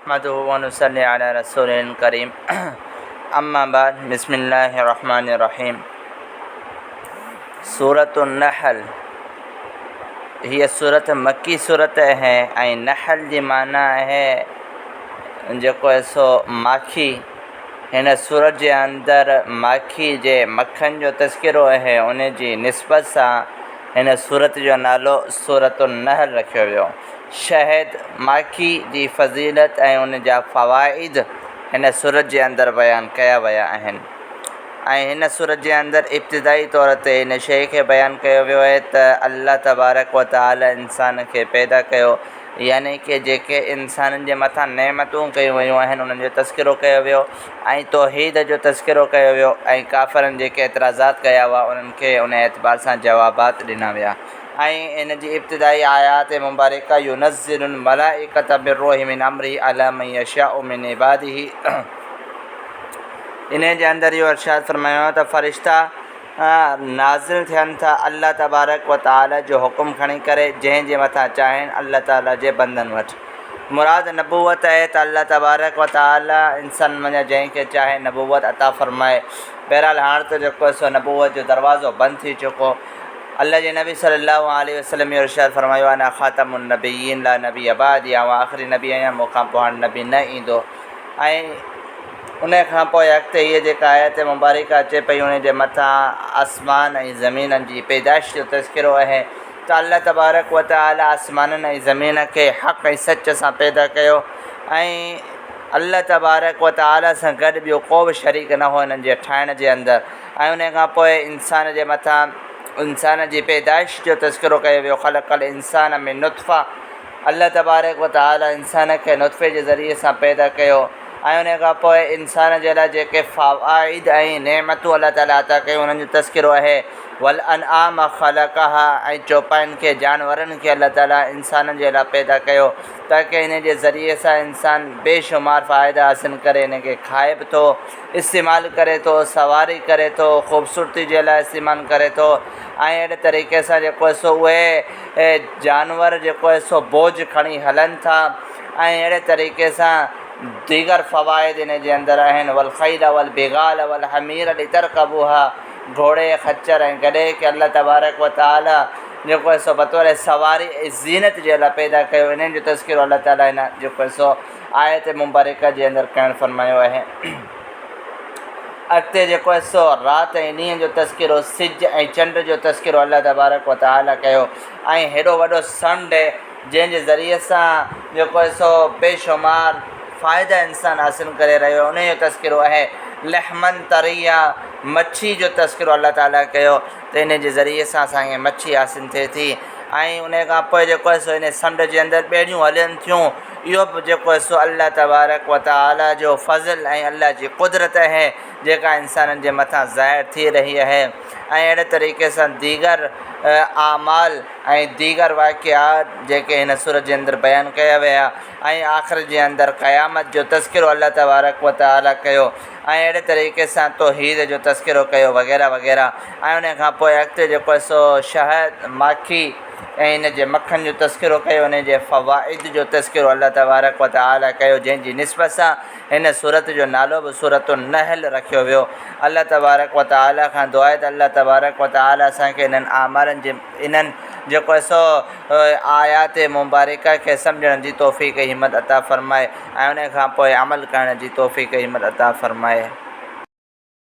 नहमदुहु व नुसल्ली अला रसूलिल करीम अम्मा बाद बिस्मिल्लाहिर्रहमानिर्रहीम। सूरतुन नहल हीअ सूरत मक्की सूरत है ऐं नहल जी माना है जेको सो माखी। हिन सूरत जे अंदरि माखी जे मक्खन जो तस्किरो है, उन जी निस्बत सां हिन सूरत जो नालो सूरतुन नहल रखियो वियो। शहद माखी जी फ़ज़ीलत ऐं उन जा फ़वाइद हिन सूरत जे अंदरि बयानु कया विया आहिनि। ऐं हिन सूरत जे अंदरि इब्तिदाई तौर ते इन शइ खे बयानु कयो वियो आहे त अल्लाह तबारक व तआला इंसान खे पैदा कयो, यानी कि जेके इंसाननि जे मथां नेमतूं कयूं वयूं आहिनि उन्हनि जो तस्किरो कयो वियो ऐं तौहीद जो तस्किरो कयो वियो ऐं काफ़रनि जेके एतिराज़ात कया हुआ उन्हनि खे उन एतबार सां जवाबात ॾिना विया। ऐं इन जी इब्तिदाई आयात मुबारका युनज़्ज़िलुल मलाइकत बिर्रूहि मिन अम्रिही अला मन यशाउ मिन इबादिही। इन जे अंदरि इहो इरशाद फरमायो त फ़रिश्ता नाज़िल थियनि था अल्लाह तबारक व तआला जो हुकुम खणी करे जंहिंजे मथां चाहिनि अल्लाह ताला जे बंदनि वटि। मुराद नबूवत आहे त अल्लाह तबारक व तआला इंसान मञा जंहिंखे चाहे नबूवत अता फ़रमाए। बहरहाल हाणे त जेको सो नबूवत जो दरवाज़ो बंदि थी चुको। अल्लाह जे नबी सल्लल्लाहु अलैहि वसल्लम इहो इरशाद फरमायो अना ख़ातमुन नबिय्यीन ला नबी अबादी, आउं आख़िरी नबी आहियां, मूंखां पोइ हाणे नबी न ईंदो। ऐं उन खां पोइ अॻिते हीअ जेका आयत मुबारका अचे पई उन जे मथां आसमान ऐं ज़मीननि जी पैदाइश जो तस्किरो आहे त अल्लाह तबारक व तआला आसमाननि ऐं ज़मीन खे हक़ ऐं सच सां पैदा कयो ऐं अल्लाह तबारक व तआला सां गॾु ॿियो को बि शरीक न हो हिननि जे ठाहिण जे अंदरि। ऐं उन खां पोइ इंसान जे मथां इंसान जी पैदाइश जो तस्किरो कयो वियो। ख़लक़ल इंसान में नुतफ़ा, अल्लाह तबारक व तआला इंसान खे नुतफ़े जे ज़रिए सां पैदा कयो ऐं उन खां पोइ इंसान जे लाइ जेके फ़वाइद ऐं नेमतूं अल्लाह ताला अता कयूं उन्हनि जो तस्किरो आहे। वल अनआम ख़लक़हा, ऐं चौपाइनि खे जानवरनि खे अल्लाह ताला इंसाननि जे लाइ पैदा कयो ताकी इन जे ज़रिए सां इंसान बेशुमार फ़ाइदा हासिलु करे, इन खे खाए बि थो, इस्तेमालु करे थो, सवारी करे थो, ख़ूबसूरती जे लाइ इस्तेमालु करे थो ऐं अहिड़े तरीक़े सां जेको सो उहे जानवर जेको सो बोझ खणी हलनि था ऐं अहिड़े तरीक़े सां दीगर फ़वाइद इन जे अंदरि आहिनि। वल ख़ैल वल बिगाल वल हमीर लितरकबूहा, घोड़े खच्चर ऐं गॾे खे अल्लाह तबारक व तआला जेको सो बतौर सवारी ऐं ज़ीनत जे लाइ पैदा कयो। इन्हनि जो तस्किरो अल्लाह ताला हिन जेको सो आयत मुबारका जे अंदरि करणु फरमायो आहे। अॻिते जेको सो राति ऐं ॾींहं जो तस्किरो, सिज ऐं चंड जो तस्किरो अल्लाह तबारक व तआला कयो ऐं हेॾो वॾो समुंड जंहिंजे ज़रिए सां जेको सो बेशुमार फ़ाइदा इंसान हासिलु करे रहियो उन जो तस्किरो आहे। लहमन तरिया, मच्छी जो तस्किरो अल्लाह ताला कयो त इन जे ज़रिए सां असांखे मच्छी हासिलु थिए थी ऐं उन खां पोइ जेको सो इन समुंड जे अंदरि ॿेड़ियूं हलनि थियूं। इहो बि जेको सो अल्लाह तबारक व तआला जो फ़ज़ल ऐं अल्लाह जी क़ुदरत आहे जेका इंसाननि जे मथां ज़ाहिर थी रही आहे। ऐं अहिड़े तरीक़े सां दीगर आमाल ऐं दीगर वाक़िआत जेके हिन सूरत जे अंदरि बयानु कया विया ऐं आख़िर जे अंदरि क़यामत जो तस्किरो अल्लाह तबारक व तआला कयो ऐं अहिड़े तरीक़े सां तौहीद जो तस्किरो कयो वग़ैरह वग़ैरह। ऐं उन खां पोइ अॻिते जेको सो शहद माखी ऐं इन जे मक्खन जो तस्किरो कयो, उन जे फ़वाइद जो तस्किरो अल्लाह तबारक व तआला कयो जंहिंजी निस्बत सां हिन सूरत जो नालो बि सूरतुन नहल रखियो वियो। अल्लाह तबारक व तआला खां दुआ आहे त अल्लाह तबारक व तआला असांखे इन्हनि आमालनि जे इन्हनि जेको सो आयात मुबारका खे सम्झण जी तौफ़ीक़ हिम्मत अता फ़रमाए ऐं उन खां पोइ अमल करण जी तौफ़ीक़ हिम्मत अता फ़रमाए।